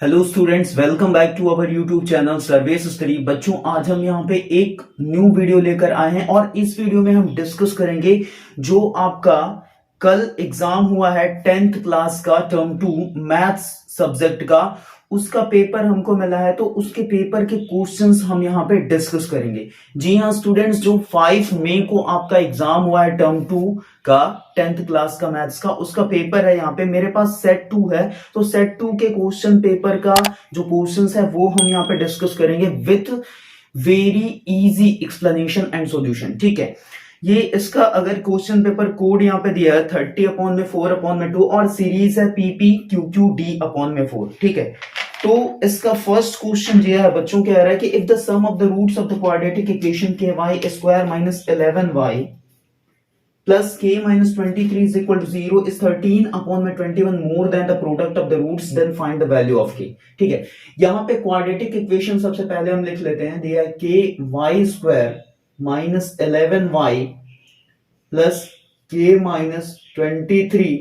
Hello students, welcome back to our YouTube channel सर्वेस study. बच्चों, आज हम यहाँ पे एक न्यू वीडियो लेकर आए हैं और इस वीडियो में हम डिस्कस करेंगे जो आपका कल एग्जाम हुआ है 10th क्लास का टर्म 2 मैथ्स सब्जेक्ट का। उसका पेपर हमको मिला है तो उसके पेपर के क्वेश्चंस हम यहाँ पे डिस्कस करेंगे। जी हाँ स्टूडेंट्स, जो 5 मई को आपका एग्जाम हुआ है टर्म 2 का 10th क्लास का मैथ्स का, उसका पेपर है यहाँ पे मेरे पास सेट 2 है। तो सेट 2 के क्वेश्चन पेपर का जो क्वेश्चंस है वो हम यहाँ पे डिस्कस करेंगे with very easy explanation and solution. ठीक है, ये इसका अगर क्वेश्चन पेपर कोड यहाँ पे दिया है 30/4/2 और सीरीज है PPQQD/4। ठीक है, तो इसका फर्स्ट क्वेश्चन दिया है बच्चों, कह रहा है कि if the sum of the roots of the quadratic equation ky² - 11y plus k minus 23 is equal to 0 is 13/21 more than the product of the roots, then find the value of k। ठीक है, यहां पे quadratic equation सबसे पहले हम लिख लेते हैं। दिया है ky² minus 11y plus k minus 23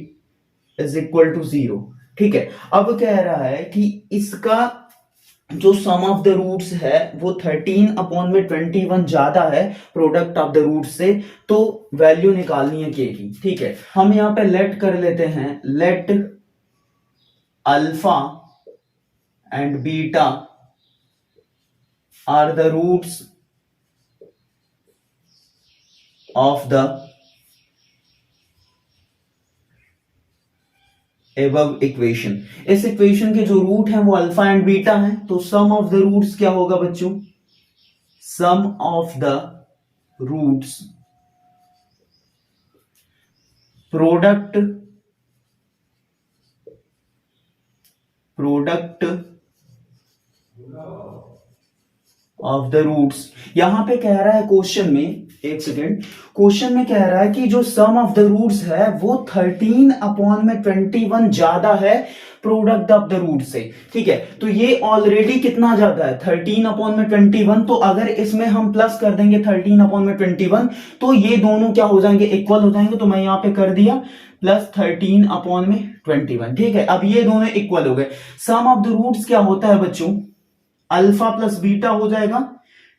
is equal to 0। ठीक है, अब कह रहा है कि इसका जो सम ऑफ द रूट्स है वो 13/21 ज्यादा है प्रोडक्ट ऑफ द रूट से, तो वैल्यू निकालनी है के की। ठीक है, हम यहां पे लेट कर लेते हैं, let alpha and beta are the roots of the above equation. इस इक्वेशन के जो रूट हैं वो अल्फा एंड बीटा हैं, तो सम ऑफ द रूट्स क्या होगा बच्चों? Sum of the roots product of the roots. यहां पे कह रहा है क्वेश्चन में, एक सेकेंड, क्वेश्चन में कह रहा है कि जो सम ऑफ द रूट्स है वो 13/21 ज्यादा है प्रोडक्ट ऑफ द रूट से। ठीक है, तो ये ऑलरेडी कितना ज्यादा है? 13/21। तो अगर इसमें हम प्लस कर देंगे 13/21 तो ये दोनों क्या हो जाएंगे? इक्वल हो जाएंगे। तो मैं यहां पे कर दिया प्लस 13/21। ठीक है, अब ये दोनों इक्वल हो गए। सम ऑफ द रूट्स क्या होता है बच्चों? अल्फा प्लस बीटा हो जाएगा।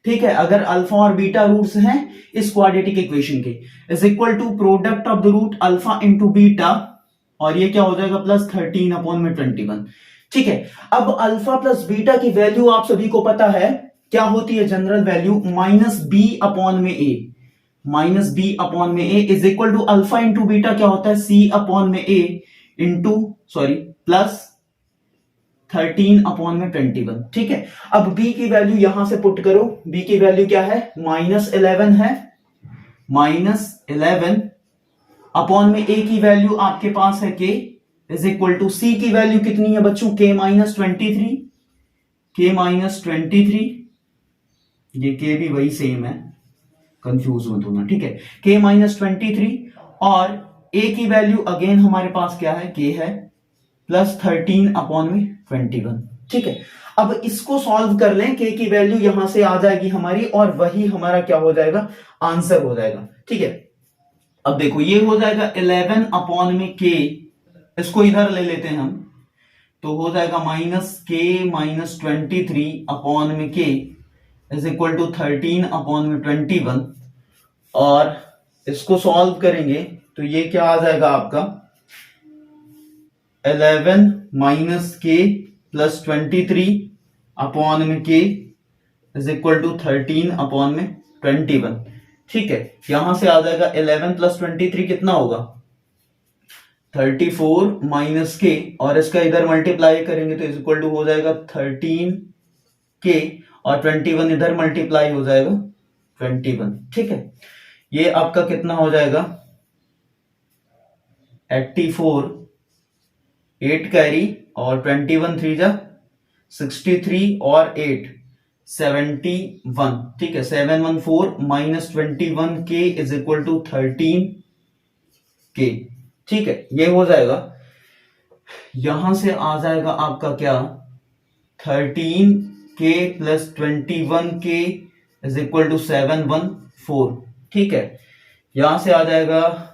ठीक है, अगर अल्फा और बीटा रूट्स हैं इस क्वाड्रेटिक इक्वेशन के, is equal to product of the root alpha into beta, और ये क्या हो जाएगा? प्लस 13/21। ठीक है, अब अल्फा प्लस बीटा की वैल्यू आप सभी को पता है क्या होती है? General value -b/a। -b/a is equal to alpha into beta क्या होता है? c/a into plus 13/21। ठीक है, अब b की वैल्यू यहां से पुट करो। b की वैल्यू क्या है? -11 है। -11 अपॉन में a की वैल्यू आपके पास है k, is equal to c की वैल्यू कितनी है बच्चों? k - 23। ये k भी वही सेम है, कंफ्यूज मत होना। ठीक है, k - 23 और a की वैल्यू अगेन हमारे पास क्या है? k है, प्लस 13/21। ठीक है, अब इसको सॉल्व कर लें, k की वैल्यू यहां से आ जाएगी हमारी और वही हमारा क्या हो जाएगा? आंसर हो जाएगा। ठीक है, अब देखो ये हो जाएगा 11/k, इसको इधर ले लेते हैं हम, तो हो जाएगा -k - 23/k is equal to 13/21। और इसको सॉल्व करेंगे तो ये क्या आ जाएगा आपका? 11 - k plus 23/k is equal to 13/21। ठीक है, यहां से आ जाएगा 11 प्लस 23 कितना होगा? 34 - k, और इसका इधर मल्टीप्लाई करेंगे तो इज इक्वल टू हो जाएगा 13k, और 21 इधर मल्टीप्लाई हो जाएगा 21। ठीक है, ये आपका कितना हो जाएगा? 84, 8 कैरी और 21 3 जा 63 और 8 71। ठीक है, 714 - 21k is equal to 13k। ठीक है, ये हो जाएगा, यहां से आ जाएगा आपका क्या? 13k plus 21k is equal to 714। ठीक है, यहां से आ जाएगा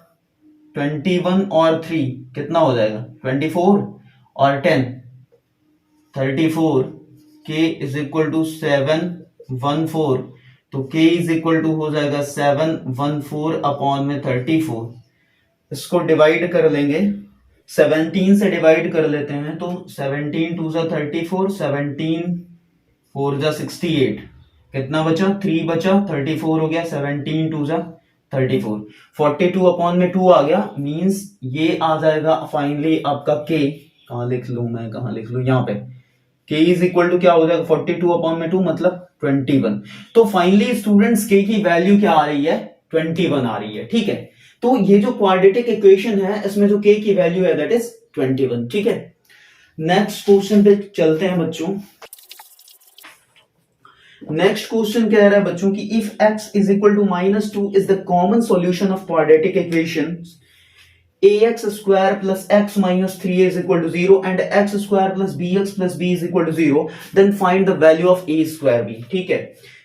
21 और 3 कितना हो जाएगा? 24 और 10 34, k इज इक्वल टू 714, तो k इज इक्वल टू हो जाएगा 714 अपॉन में 34। इसको डिवाइड कर लेंगे, 17 से डिवाइड कर लेते हैं, तो 17 टू जा 34, 17 4 जा 68, कितना बचा 3 बचा, 34 हो गया, 17 टू जा 34, 42 अपॉन में 2 आ गया, मींस ये आ जाएगा फाइनली आपका k, कहां लिख लू मैं, कहां लिख लू, यहां पे k इज इक्वल टू क्या हो जाएगा 42 अपॉन में 2 मतलब 21। तो फाइनली स्टूडेंट्स k की वैल्यू क्या आ रही है, 21 आ रही है। ठीक है, तो ये जो क्वाड्रेटिक इक्वेशन है इसमें जो k की वैल्यू है दैट इज 21। ठीक है, नेक्स्ट क्वेश्चन पे चलते हैं बच्चों। नेक्स्ट क्वेश्चन कह रहा है बच्चों कि if x is equal to -2 is the common solution of quadratic equation ax square plus x minus 3a is equal to 0 and x square plus b is equal to 0, then find the value of a square b। ठीक है,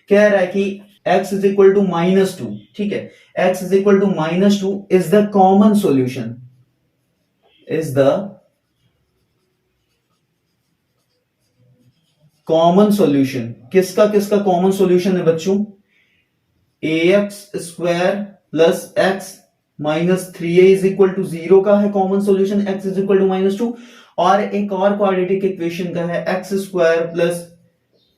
कह रहा है कि x is equal to -2, ठीक है, x is equal to -2 is the common solution, is the common solution. किसका किसका कॉमन सॉल्यूशन है बच्चों, ax square plus x minus 3a is equal to 0 का है common solution, x is equal to -2, और एक और क्वाड्रेटिक इक्वेशन का है x square plus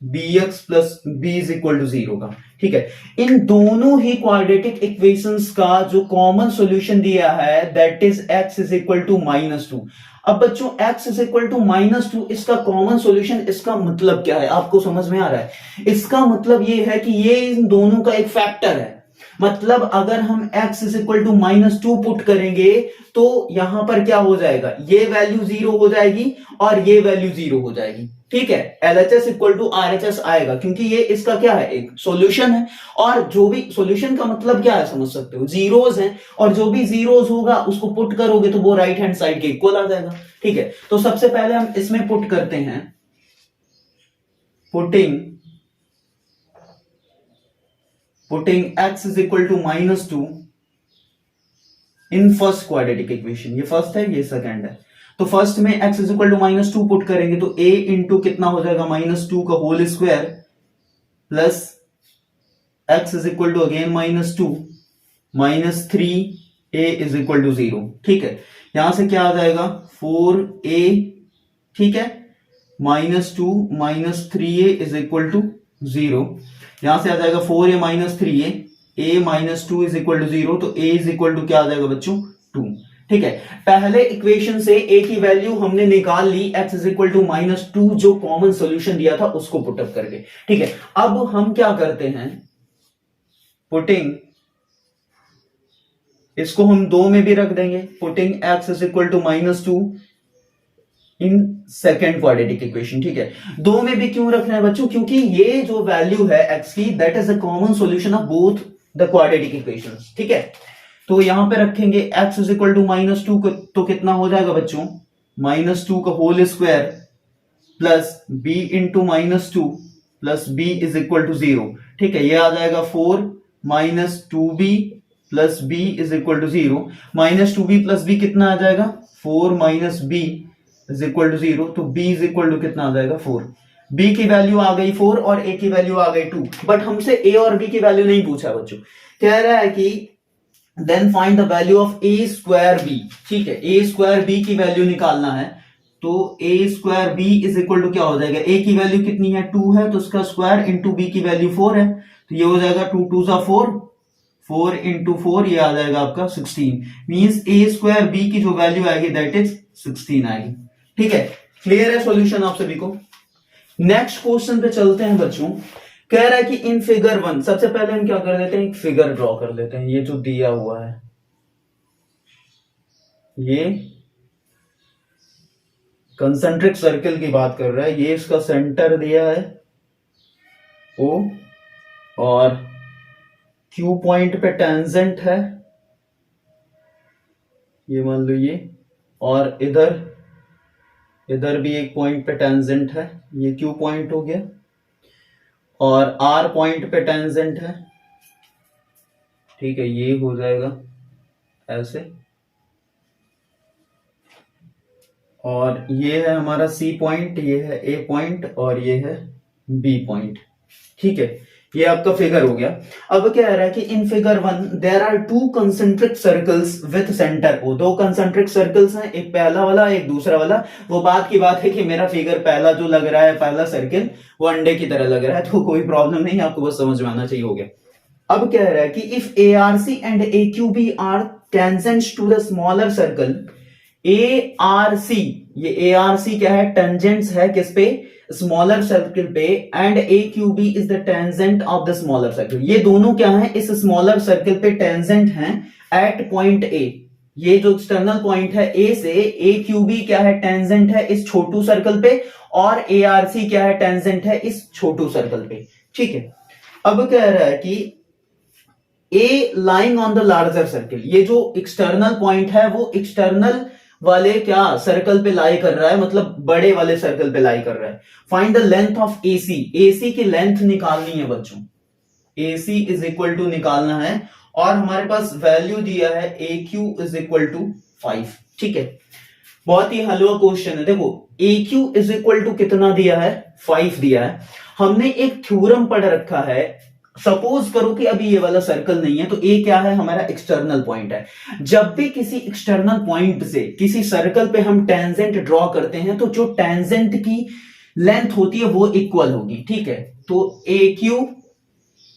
bx plus b is equal to 0 का। ठीक है, इन दोनों ही क्वाड्रेटिक इक्वेशंस का जो कॉमन सॉल्यूशन दिया है that is x is equal to -2। अब बच्चों x इज इक्वल टू -2 इसका कॉमन सॉल्यूशन, इसका मतलब क्या है आपको समझ में आ रहा है? इसका मतलब ये है कि ये इन दोनों का एक फैक्टर है, मतलब अगर हम x is equal to -2 put करेंगे तो यहां पर क्या हो जाएगा, ये वैल्यू 0 हो जाएगी और ये वैल्यू 0 हो जाएगी। ठीक है, LHS इक्वल टू RHS आएगा क्योंकि ये इसका क्या है, एक सॉल्यूशन है, और जो भी सॉल्यूशन का मतलब क्या है समझ सकते हो, जीरोस हैं, और जो भी जीरोस होगा उसको पुट करोगे तो वो राइट हैंड साइड के इक्वल आ जाएगा। ठीक है, तो सबसे पहले हम इसमें पुट करते हैं, putting x is equal to -2 in first quadratic equation, ये फर्स्ट है ये सेकंड है, तो फर्स्ट में x is equal to -2 put करेंगे तो a इंटू कितना हो जाएगा -2 का whole square plus x is equal to again -2 -3a is equal to 0। ठीक है, यहां से क्या आ जाएगा 4a, ठीक है, -2 -3a इज इक्वल टू 0, यहां से आ जाएगा 4a -3a, a -2 is equal to 0, तो a इज इक्वल टू क्या आ जाएगा बच्चों 2। ठीक है, पहले इक्वेशन से a की वैल्यू हमने निकाल ली, x इज इक्वल टू -2 जो कॉमन सॉल्यूशन दिया था उसको पुटअप करके। ठीक है, अब हम क्या करते हैं, पुटिंग, इसको हम 2 में भी रख देंगे, putting x is equal to -2 in second quadratic equation. ठीक है, 2 में भी क्यों रखना है बच्चों, क्योंकि ये जो वैल्यू है x की that is the common solution of both the quadratic equations. ठीक है, तो यहां पे रखेंगे x इज इक्वल टू -2 तो कितना हो जाएगा बच्चों, -2 का whole square plus b into -2 plus b is equal to 0। ठीक है, ये आ जाएगा 4 -2b plus b is equal to 0, -2b plus b कितना आ जाएगा 4 b इज इक्वल टू 0, तो b इज इक्वल टू कितना आ जाएगा 4, b की वैल्यू आ गई 4 और a की वैल्यू आ गई 2, बट हमसे a और b की वैल्यू नहीं पूछा बच्चों, कह रहा है कि then find the value of a square b। ठीक है, a स्क्वायर b की वैल्यू निकालना है, तो a square b is equal to क्या हो जाएगा, a की वैल्यू कितनी है 2 है, तो उसका स्क्वायर इंटू b की वैल्यू 4 है, तो ये हो जाएगा 2 2 जा 4, 4 इंटू 4 ये आ जाएगा आपका 16, मींस a स्क्वायर b की जो वैल्यू आएगी दैट इज 16 आएगी। ठीक है, क्लियर है सॉल्यूशन आप सभी को। नेक्स्ट क्वेश्चन पे चलते हैं बच्चों, कह रहा है कि इन फिगर 1, सबसे पहले हम क्या कर लेते हैं, एक फिगर ड्रॉ कर लेते हैं, ये जो दिया हुआ है ये कंसेंट्रिक सर्कल की बात कर रहा है, ये इसका सेंटर दिया है O और Q पॉइंट पे टेंजेंट है, ये मान लो ये, और इधर भी एक पॉइंट पे टेंजेंट है, ये Q पॉइंट हो गया, और R पॉइंट पे टेंजेंट है। ठीक है, ये हो जाएगा ऐसे, और ये है हमारा सी पॉइंट, ये है ए पॉइंट और ये है बी पॉइंट। ठीक है, ये आपका फिगर हो गया। अब क्या कह रहा है कि in figure 1 there are two concentric circles with centre O. दो कंसेंट्रिक सर्कल्स हैं, एक पहला वाला एक दूसरा वाला। वो बात की बात है कि मेरा फिगर पहला जो लग रहा है, पहला सर्किल वो अंडे की तरह लग रहा है, तो कोई प्रॉब्लम नहीं, आपको बस समझ में आना चाहिए, हो गया। अब कह रहा है कि if ARC and AQB are tangents to the smaller circle, ARC, ये ARC क्या है, टेंजेंट्स है किस पे, स्मॉलर सर्कल पे, and AQB is the tangent of the smaller circle. ये दोनों क्या है, इस स्मॉलर सर्कल पे टेंजेंट हैं एट पॉइंट A। ये जो एक्सटर्नल पॉइंट है A से, AQB क्या है, टेंजेंट है इस छोटू सर्कल पे, और ARC क्या है, टेंजेंट है इस छोटू सर्कल पे। ठीक है, अब कह रहा है कि A lying on the larger circle, ये जो एक्सटर्नल पॉइंट है वो एक्सटर्नल वाले क्या सर्कल पे लाई कर रहा है, मतलब बड़े वाले सर्कल पे लाई कर रहा है। Find the length of AC, AC की लेंथ निकालनी है बच्चों, AC इज इक्वल टू निकालना है, और हमारे पास वैल्यू दिया है AQ इज इक्वल टू 5। ठीक है, बहुत ही हलवा क्वेश्चन है। देखो AQ इज इक्वल टू कितना दिया है, 5 दिया है। हमने एक थ्योरम पढ़ रखा है, सपोज करो कि अभी ये वाला सर्कल नहीं है, तो ए क्या है, हमारा एक्सटर्नल पॉइंट है। जब भी किसी एक्सटर्नल पॉइंट से किसी सर्कल पे हम टेंजेंट ड्रॉ करते हैं, तो जो टेंजेंट की लेंथ होती है वो इक्वल होगी। ठीक है, तो A Q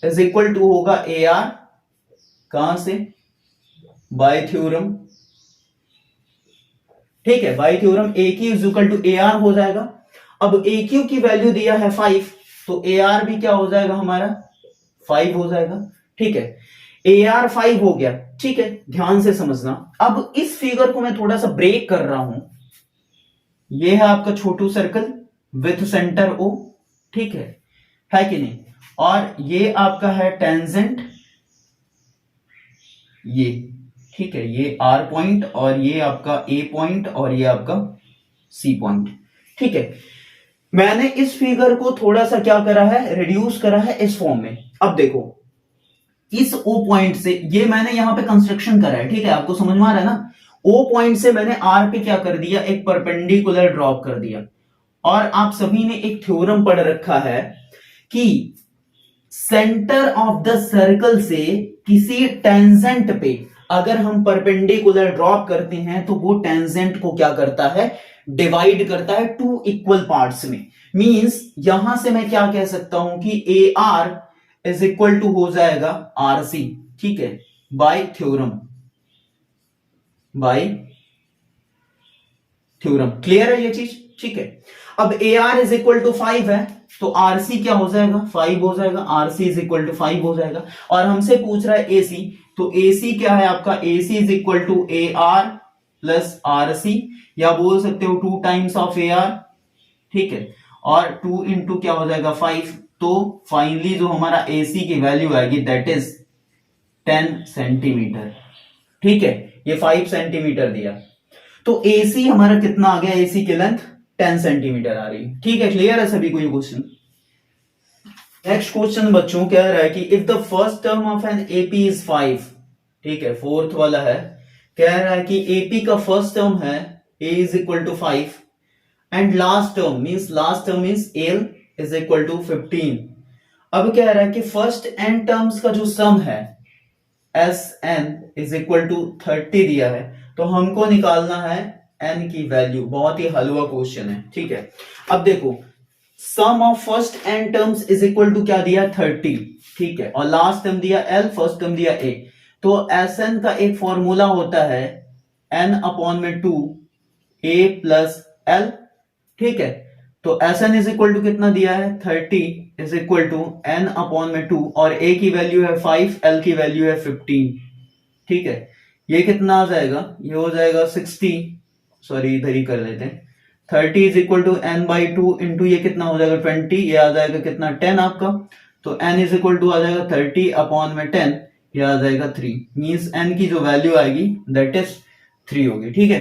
is equal to होगा ए आर, कहां से, बाय थ्योरम। ठीक है, by theorem A Q is equal to A R हो जाएगा। अब ए क्यू की वैल्यू दिया है 5, तो ए आर भी क्या हो जाएगा, हमारा 5 हो जाएगा। ठीक है, AR 5 हो गया। ठीक है, ध्यान से समझना। अब इस फिगर को मैं थोड़ा सा ब्रेक कर रहा हूं। यह है आपका छोटू सर्कल विथ सेंटर O। ठीक है कि नहीं, और ये आपका है टेंजेंट, ये। ठीक है, ये R पॉइंट और ये आपका A पॉइंट और ये आपका C पॉइंट। ठीक है, मैंने इस फिगर को थोड़ा सा क्या करा है, रिड्यूस करा है इस फॉर्म में। अब देखो इस O पॉइंट से, ये मैंने यहां पे कंस्ट्रक्शन करा है, ठीक है, आपको समझ में आ रहा है ना। O पॉइंट से मैंने R पे क्या कर दिया, एक परपेंडिकुलर ड्रॉप कर दिया। और आप सभी ने एक थ्योरम पढ़ रखा है कि सेंटर ऑफ द सर्कल से किसी टेंजेंट पे अगर हम परपेंडिकुलर ड्रॉप करते हैं, तो वो टेंजेंट को क्या करता है, डिवाइड करता है टू इक्वल पार्ट्स में। मींस यहां से मैं क्या कह सकता हूं कि A R is equal to हो जाएगा आर सी। ठीक है, by theorem, by theorem. Clear है ये चीज। ठीक है, अब A R is equal to 5 है, तो आर सी क्या हो जाएगा, 5 हो जाएगा। R C is equal to 5 हो जाएगा। और हमसे पूछ रहा है ए सी, तो ए सी क्या है आपका, A C is equal to A R plus R C, या बोल सकते हो 2 टाइम्स ऑफ ए आर। ठीक है, और 2 इंटू क्या हो जाएगा 5। तो फाइनली जो हमारा ए सी की वैल्यू आएगी दैट इज 10 सेंटीमीटर। ठीक है, ये 5 सेंटीमीटर दिया, तो ए सी हमारा कितना आ गया, ए सी की लेंथ 10 सेंटीमीटर आ रही है। ठीक है, क्लियर है सभी को ये क्वेश्चन। नेक्स्ट क्वेश्चन बच्चों कह रहा है कि if the first term of an AP is 5, ठीक है, फोर्थ वाला है, कह रहा है कि एपी का फर्स्ट टर्म है a is equal to 5 and last term means L is equal to 15। अब कह रहा है कि फर्स्ट एन टर्म्स का जो सम है S N is equal to 30 दिया है, तो हमको निकालना है एन की वैल्यू। बहुत ही हलवा क्वेश्चन है। ठीक है, अब देखो sum of first N terms is equal to क्या दिया, 30। ठीक है, और लास्ट टर्म दिया एल, फर्स्ट टर्म दिया ए। तो एस एन का एक फॉर्मूला होता है एन अपॉन में 2 ए प्लस एल। ठीक है, तो S N is equal to कितना दिया है, 30 is equal to N upon में 2, और ए की वैल्यू है 5, एल की वैल्यू है 15। ठीक है, ये कितना आ जाएगा, ये हो जाएगा 60, सॉरी इधर ही कर लेते हैं, 30 is equal to n by 2 into ये कितना हो जाएगा 20, ये आ जाएगा कितना 10 आपका। तो एन इज इक्वल टू आ जाएगा 30 अपॉन में 10, ये आ जाएगा 3। मींस एन की जो वैल्यू आएगी दैट इज 3 होगी। ठीक है।